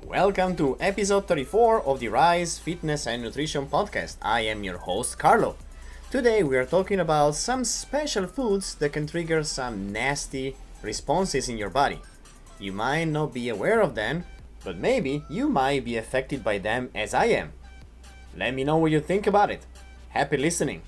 Welcome to episode 34 of the Rise Fitness and Nutrition Podcast. I am your host, Carlo. Today we are talking about some special foods that can trigger some nasty responses in your body. You might not be aware of them, but maybe you might be affected by them as I am. Let me know what you think about it. Happy listening.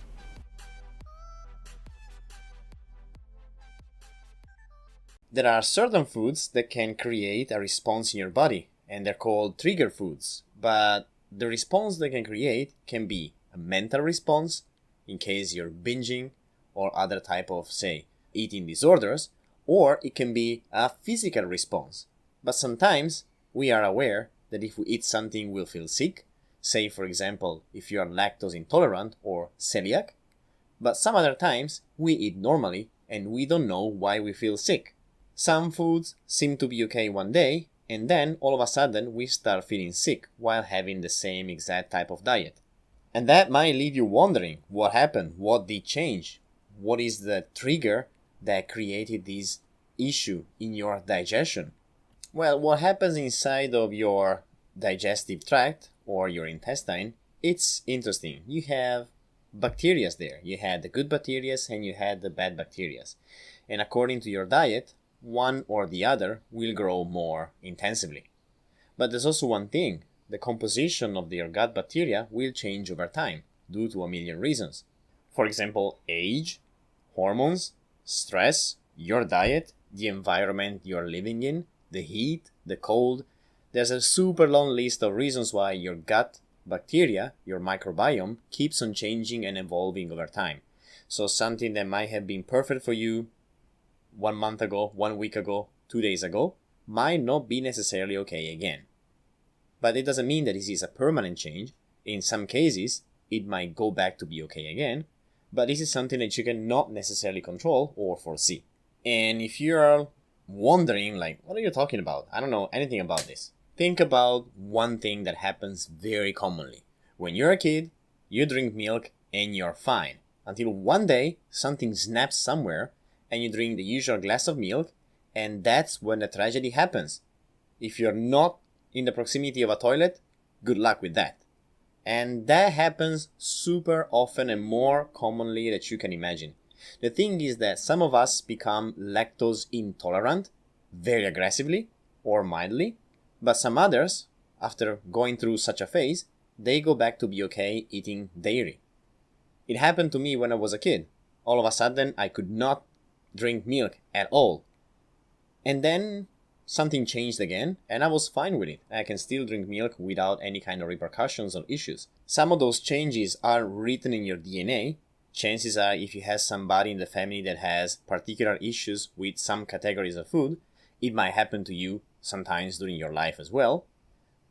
There are certain foods that can create a response in your body, and they're called trigger foods. But the response they can create can be a mental response, in case you're binging or other type of, say, eating disorders, or it can be a physical response. But sometimes we are aware that if we eat something, we'll feel sick. Say, for example, if you are lactose intolerant or celiac. But some other times we eat normally and we don't know why we feel sick. Some foods seem to be okay one day, and then all of a sudden we start feeling sick while having the same exact type of diet. And that might leave you wondering what happened, what did change, what is the trigger that created this issue in your digestion. Well, what happens inside of your digestive tract or your intestine, it's interesting. You have bacteria there. You had the good bacteria and you had the bad bacteria. And according to your diet, one or the other will grow more intensively. But there's also one thing. The composition of your gut bacteria will change over time due to a million reasons. For example, age, hormones, stress, your diet, the environment you're living in, the heat, the cold. There's a super long list of reasons why your gut bacteria, your microbiome, keeps on changing and evolving over time. So something that might have been perfect for you 1 month ago, 1 week ago, 2 days ago, might not be necessarily okay again. But it doesn't mean that this is a permanent change. In some cases, it might go back to be okay again, but this is something that you cannot necessarily control or foresee. And if you're wondering, like, what are you talking about? I don't know anything about this. Think about one thing that happens very commonly. When you're a kid, you drink milk and you're fine. Until one day, something snaps somewhere and you drink the usual glass of milk, and that's when the tragedy happens. If you're not in the proximity of a toilet, good luck with that. And that happens super often and more commonly that you can imagine. The thing is that some of us become lactose intolerant very aggressively or mildly, but some others, after going through such a phase, they go back to be okay eating dairy. It happened to me when I was a kid. All of a sudden, I could not drink milk at all. And then something changed again, and I was fine with it. I can still drink milk without any kind of repercussions or issues. Some of those changes are written in your DNA. Chances are, if you have somebody in the family that has particular issues with some categories of food, it might happen to you sometimes during your life as well.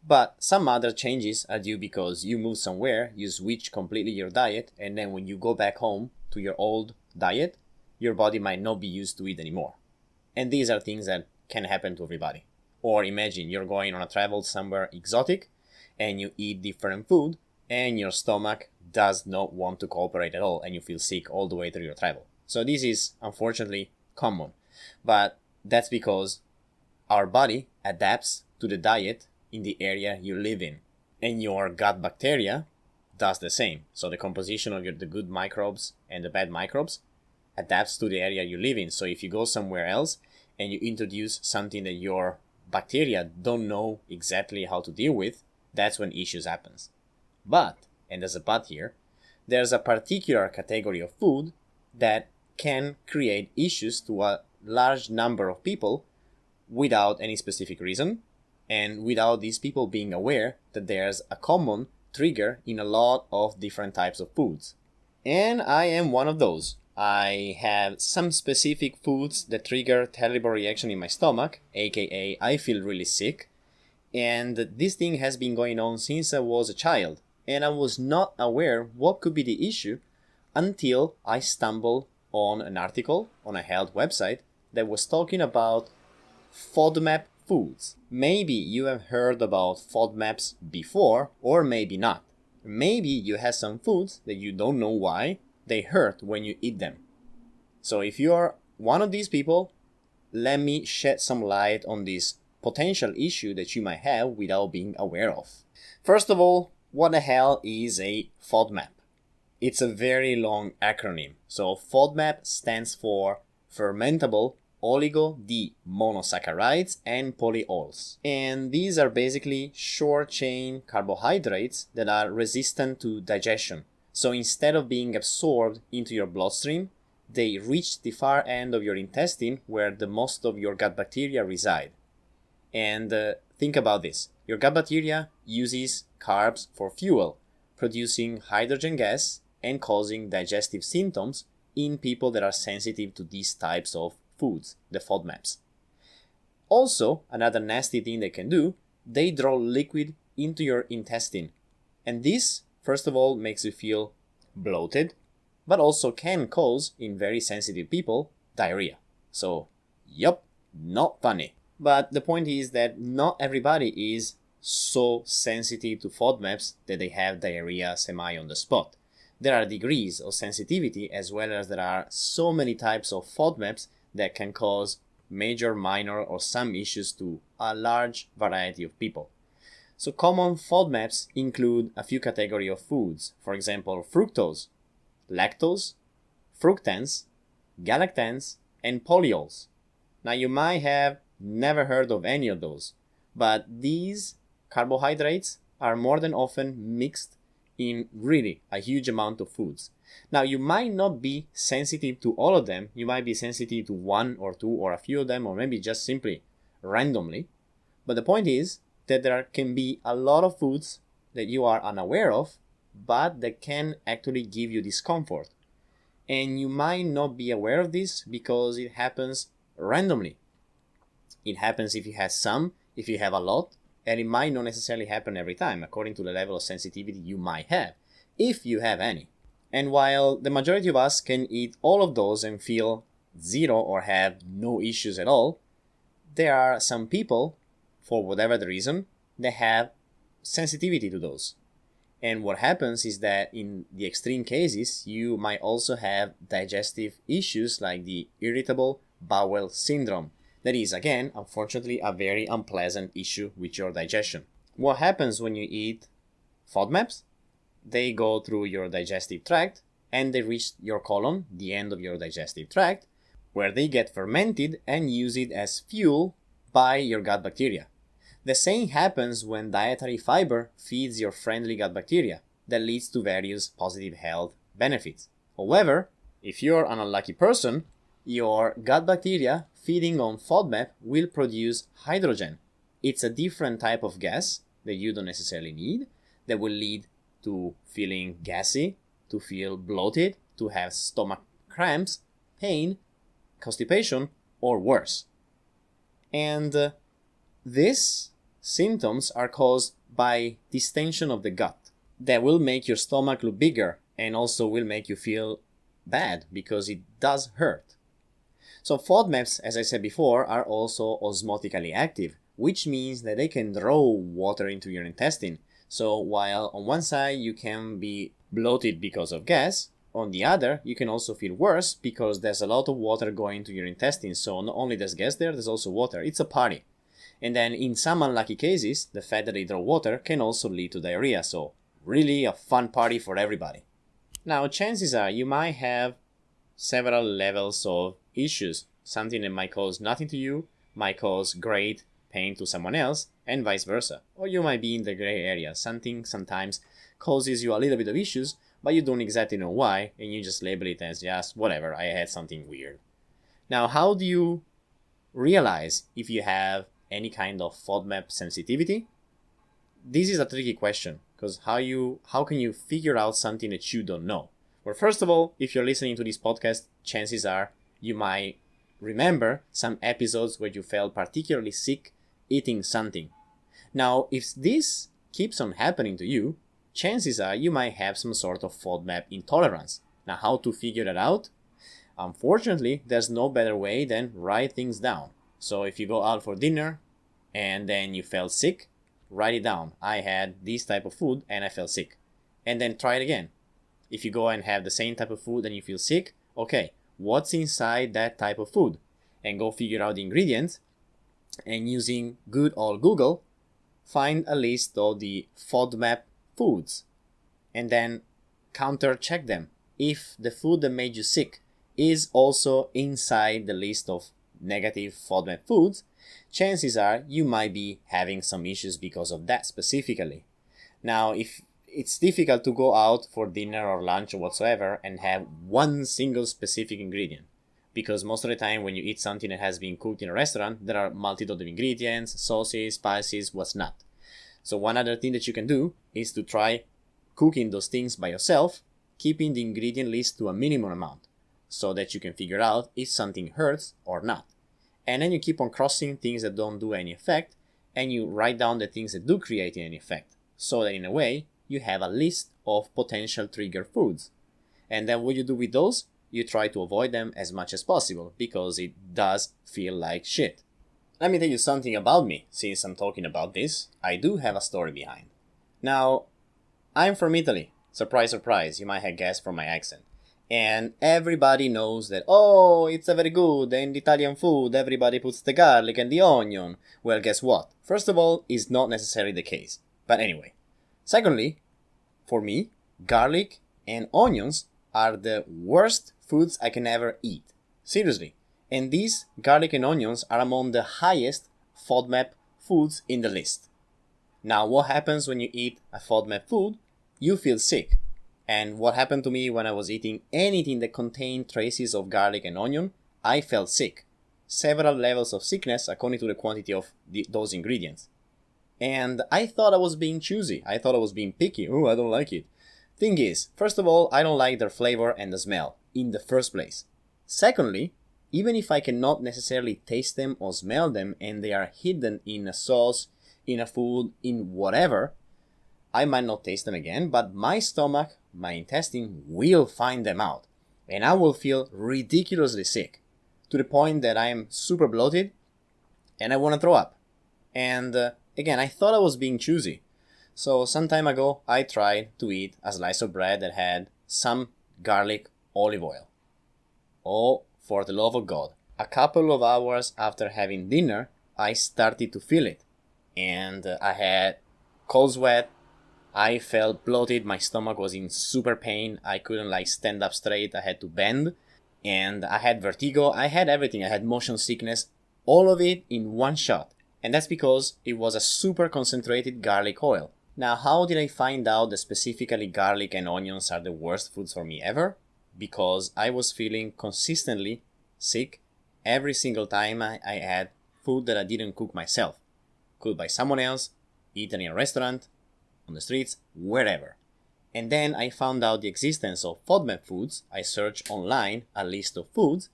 But some other changes are due because you move somewhere, you switch completely your diet, and then when you go back home to your old diet, your body might not be used to it anymore. And these are things that can happen to everybody. Or imagine you're going on a travel somewhere exotic and you eat different food and your stomach does not want to cooperate at all and you feel sick all the way through your travel. So this is unfortunately common. But that's because our body adapts to the diet in the area you live in. And your gut bacteria does the same. So the composition of the good microbes and the bad microbes adapts to the area you live in. So if you go somewhere else and you introduce something that your bacteria don't know exactly how to deal with, that's when issues happens. But, and there's a but here, there's a particular category of food that can create issues to a large number of people without any specific reason and without these people being aware that there's a common trigger in a lot of different types of foods. And I am one of those. I have some specific foods that trigger terrible reaction in my stomach, aka I feel really sick. And this thing has been going on since I was a child. And I was not aware what could be the issue until I stumbled on an article on a health website that was talking about Fodmap foods. Maybe you have heard about Fodmaps before, or maybe not. Maybe you have some foods that you don't know why they hurt when you eat them. So if you are one of these people, let me shed some light on this potential issue that you might have without being aware of. First of all, what the hell is a Fodmap? It's a very long acronym. So Fodmap stands for fermentable oligo-D-monosaccharides and polyols. And these are basically short-chain carbohydrates that are resistant to digestion. So instead of being absorbed into your bloodstream, they reach the far end of your intestine where the most of your gut bacteria reside. And think about this. Your gut bacteria uses carbs for fuel, producing hydrogen gas and causing digestive symptoms in people that are sensitive to these types of foods, the Fodmaps. Also, another nasty thing they can do, they draw liquid into your intestine. And this, first of all, makes you feel bloated, but also can cause, in very sensitive people, diarrhea. So, yup, not funny. But the point is that not everybody is so sensitive to Fodmaps that they have diarrhea semi on the spot. There are degrees of sensitivity as well as there are so many types of Fodmaps that can cause major, minor, or some issues to a large variety of people. So common Fodmaps include a few categories of foods, for example, fructose, lactose, fructans, galactans, and polyols. Now you might have never heard of any of those, but these carbohydrates are more than often mixed in really a huge amount of foods. Now you might not be sensitive to all of them, you might be sensitive to one or two or a few of them, or maybe just simply randomly, but the point is that there can be a lot of foods that you are unaware of, but that can actually give you discomfort. And you might not be aware of this because it happens randomly. It happens if you have some, if you have a lot, and it might not necessarily happen every time, according to the level of sensitivity you might have, if you have any. And while the majority of us can eat all of those and feel zero or have no issues at all, there are some people, for whatever the reason, that have sensitivity to those. And what happens is that in the extreme cases, you might also have digestive issues like the irritable bowel syndrome. That is, again, unfortunately, a very unpleasant issue with your digestion. What happens when you eat Fodmaps? They go through your digestive tract and they reach your colon, the end of your digestive tract, where they get fermented and use it as fuel by your gut bacteria. The same happens when dietary fiber feeds your friendly gut bacteria. That leads to various positive health benefits. However, if you're an unlucky person, your gut bacteria feeding on Fodmap will produce hydrogen. It's a different type of gas that you don't necessarily need that will lead to feeling gassy, to feel bloated, to have stomach cramps, pain, constipation, or worse. And these symptoms are caused by distension of the gut that will make your stomach look bigger and also will make you feel bad because it does hurt. So Fodmaps, as I said before, are also osmotically active, which means that they can draw water into your intestine. So while on one side you can be bloated because of gas, on the other you can also feel worse because there's a lot of water going to your intestines. So not only there's gas there, there's also water. It's a party. And then in some unlucky cases, the fact that they draw water can also lead to diarrhea. So really a fun party for everybody. Now chances are you might have several levels of issues. Something that might cause nothing to you, might cause great pain to someone else, and vice versa. Or you might be in the gray area. Something sometimes causes you a little bit of issues, but you don't exactly know why, and you just label it as just whatever, I had something weird. Now, how do you realize if you have any kind of Fodmap sensitivity? This is a tricky question, because how can you figure out something that you don't know? Well, first of all, if you're listening to this podcast, chances are you might remember some episodes where you felt particularly sick eating something. Now, if this keeps on happening to you, chances are you might have some sort of Fodmap intolerance. Now, how to figure that out? Unfortunately, there's no better way than write things down. So if you go out for dinner and then you felt sick, write it down. I had this type of food and I felt sick. And then try it again. If you go and have the same type of food and you feel sick, okay, what's inside that type of food? And go figure out the ingredients and using good old Google, find a list of the Fodmap foods and then counter check them. If the food that made you sick is also inside the list of negative Fodmap foods, chances are you might be having some issues because of that specifically. Now, if it's difficult to go out for dinner or lunch or whatsoever and have one single specific ingredient, because most of the time when you eat something that has been cooked in a restaurant, there are multitude of ingredients, sauces, spices, what's not. So one other thing that you can do is to try cooking those things by yourself, keeping the ingredient list to a minimum amount, so that you can figure out if something hurts or not. And then you keep on crossing things that don't do any effect, and you write down the things that do create any effect, so that in a way, you have a list of potential trigger foods. And then what you do with those, you try to avoid them as much as possible, because it does feel like shit. Let me tell you something about me, since I'm talking about this. I do have a story behind. Now, I'm from Italy. Surprise, surprise, you might have guessed from my accent. And everybody knows that, oh, it's a very good and Italian food, everybody puts the garlic and the onion. Well, guess what? First of all, it's not necessarily the case. But anyway. Secondly, for me, garlic and onions are the worst foods I can ever eat. Seriously. And these garlic and onions are among the highest Fodmap foods in the list. Now, what happens when you eat a Fodmap food? You feel sick. And what happened to me when I was eating anything that contained traces of garlic and onion? I felt sick. Several levels of sickness according to the quantity of those ingredients. And I thought I was being choosy. I thought I was being picky. Oh, I don't like it. Thing is, first of all, I don't like their flavor and the smell in the first place. Secondly, even if I cannot necessarily taste them or smell them and they are hidden in a sauce, in a food, in whatever, I might not taste them again, but my stomach, my intestine will find them out. And I will feel ridiculously sick, to the point that I am super bloated and I want to throw up. And again, I thought I was being choosy. So some time ago, I tried to eat a slice of bread that had some garlic olive oil. Oh, for the love of God. A couple of hours after having dinner, I started to feel it. And I had cold sweat. I felt bloated. My stomach was in super pain. I couldn't stand up straight. I had to bend. And I had vertigo. I had everything. I had motion sickness. All of it in one shot. And that's because it was a super concentrated garlic oil. Now, how did I find out that specifically garlic and onions are the worst foods for me ever? Because I was feeling consistently sick every single time I had food that I didn't cook myself. Cooked by someone else, eaten in a restaurant, on the streets, wherever. And then I found out the existence of Fodmap foods. I searched online a list of foods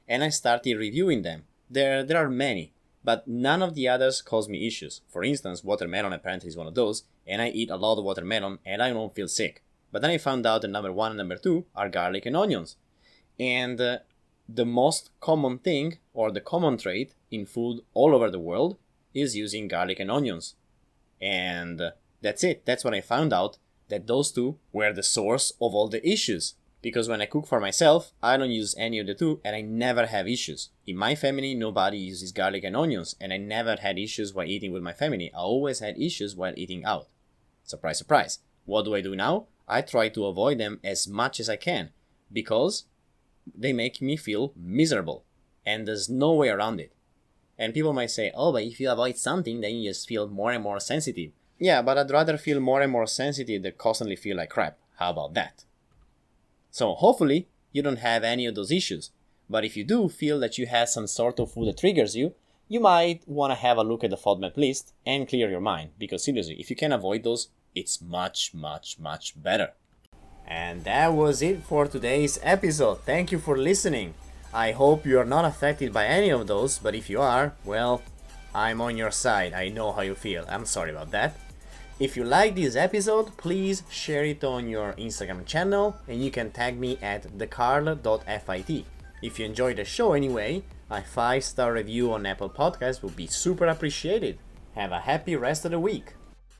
and I started reviewing them. There are many, but none of the others cause me issues. For instance, watermelon apparently is one of those, and I eat a lot of watermelon and I don't feel sick. But then I found out that number 1 and number 2 are garlic and onions. And the most common thing, or the common trait in food all over the world, is using garlic and onions. And that's it. That's when I found out that those two were the source of all the issues. Because when I cook for myself, I don't use any of the two and I never have issues. In my family, nobody uses garlic and onions, and I never had issues while eating with my family. I always had issues while eating out. Surprise, surprise. What do I do now? I try to avoid them as much as I can, because they make me feel miserable, and there's no way around it. And people might say, oh, but if you avoid something, then you just feel more and more sensitive. Yeah, but I'd rather feel more and more sensitive than constantly feel like crap. How about that? So hopefully you don't have any of those issues. But if you do feel that you have some sort of food that triggers you, you might want to have a look at the Fodmap list and clear your mind. Because seriously, if you can avoid those, it's much, much, much better. And that was it for today's episode. Thank you for listening. I hope you are not affected by any of those, but if you are, well, I'm on your side. I know how you feel. I'm sorry about that. If you like this episode, please share it on your Instagram channel, and you can tag me at thecarl.fit. If you enjoyed the show anyway, a 5-star review on Apple Podcasts would be super appreciated. Have a happy rest of the week.